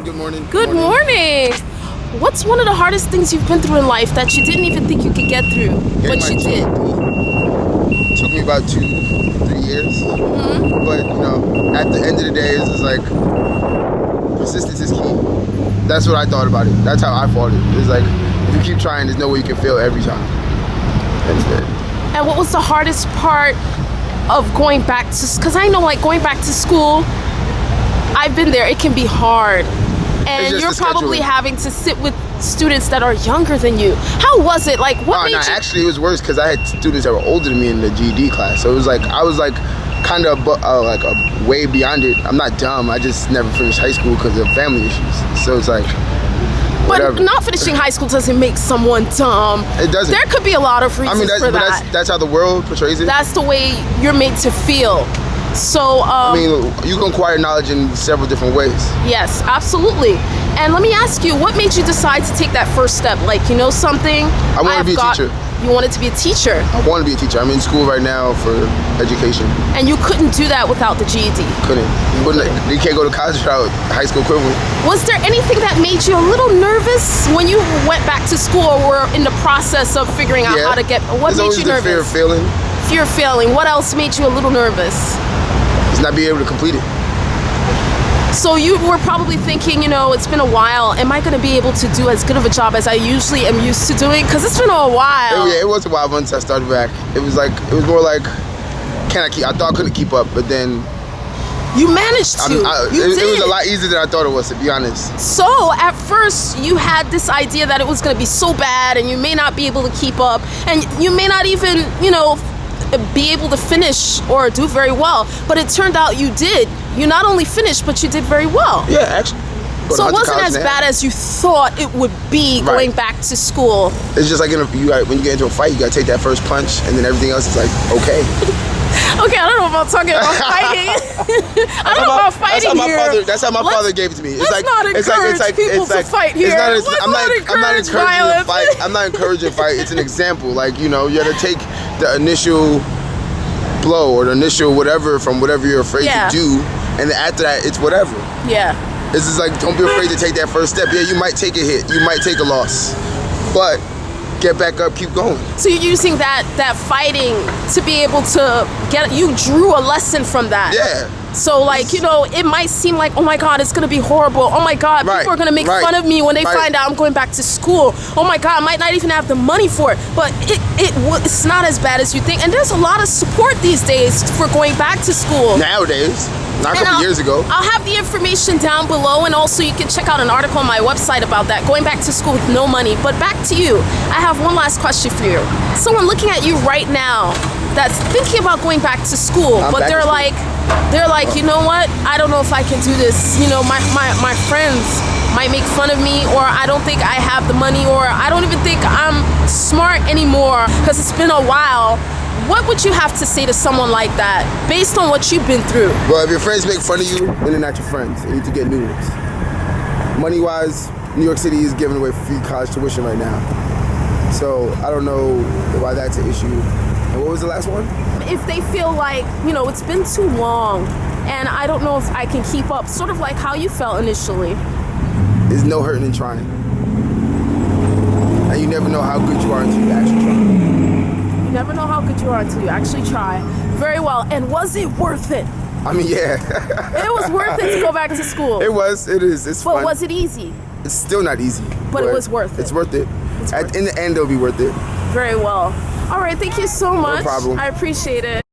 Good morning. Good morning. What's one of the hardest things you've been through in life that you didn't even think you could get through, but you did? Took me about 2-3 years. But, at the end of the day, it's just like, persistence is key. That's what I thought about it. That's how I fought it. It's like, if you keep trying, there's no way you can fail every time. That's it. And what was the hardest part of going back to, because I know like going back to school, I've been there, it can be hard. And you're probably having to sit with students that are younger than you. How was it? Like, what made you? Actually, it was worse because I had students that were older than me in the GED class. So it was like, I was like kind of way beyond it. I'm not dumb. I just never finished high school because of family issues. So it's like, whatever. But not finishing high school doesn't make someone dumb. It doesn't. There could be a lot of reasons for that. That's how the world portrays it. That's the way you're made to feel. So, you can acquire knowledge in several different ways. Yes, absolutely. And let me ask you, what made you decide to take that first step? Like, you know something? I wanted to be a teacher. You wanted to be a teacher? I want to be a teacher. I'm in school right now for education. And you couldn't do that without the GED? Couldn't. You can't go to college without high school equivalent. Was there anything that made you a little nervous when you went back to school or were in the process of figuring out how to get... What made you nervous? Fear of failing. Fear of failing. What else made you a little nervous? It's not being able to complete it. So you were probably thinking, it's been a while. Am I going to be able to do as good of a job as I usually am used to doing? Because it's been a while. Yeah, it was a while once I started back. It was more like, can I keep? I thought I couldn't keep up, but then you managed to. It was a lot easier than I thought it was, to be honest. So at first you had this idea that it was going to be so bad, and you may not be able to keep up, and you may not even, be able to finish or do very well, but it turned out you did. You not only finished, but you did very well. Yeah, actually. So it wasn't as bad as you thought it would be going back to school. It's just like when you get into a fight, you gotta take that first punch, and then everything else is like, okay. Okay, I don't know about talking about fighting. I don't know about fighting here. That's how my father gave it to me. Let's not encourage people to fight here. I'm not encouraging a fight. I'm not encouraging a fight. It's an example. Like, you gotta take the initial blow or the initial whatever from whatever you're afraid to do, and then after that, it's whatever. Yeah. It's just like, don't be afraid to take that first step. Yeah, you might take a hit, you might take a loss, but get back up, keep going. So you're using that fighting to be able to you drew a lesson from that. Yeah. So it might seem like, oh my God, it's gonna be horrible. Oh my God, people are gonna make fun of me when they find out I'm going back to school. Oh my God, I might not even have the money for it. But it's not as bad as you think. And there's a lot of support these days for going back to school. Nowadays. Not a couple years ago. I'll have the information down below, and also you can check out an article on my website about that, going back to school with no money. But back to you. I have one last question for you. Someone looking at you right now that's thinking about going back to school, but they're like, you know what? I don't know if I can do this. My friends might make fun of me, or I don't think I have the money, or I don't even think I'm smart anymore because it's been a while. What would you have to say to someone like that, based on what you've been through? Well, if your friends make fun of you, then they're not your friends. You need to get new ones. Money-wise, New York City is giving away free college tuition right now. So I don't know why that's an issue. And what was the last one? If they feel like, it's been too long, and I don't know if I can keep up, sort of like how you felt initially. There's no hurting in trying. And you never know how good you are until you actually try. You never know how good you are until you actually try. Very well. And was it worth it? I mean, yeah. It was worth it to go back to school. It was. It is. It's fun. But was it easy? It's still not easy. But it was worth it. It's worth it. In the end, it'll be worth it. Very well. All right. Thank you so much. No problem. I appreciate it.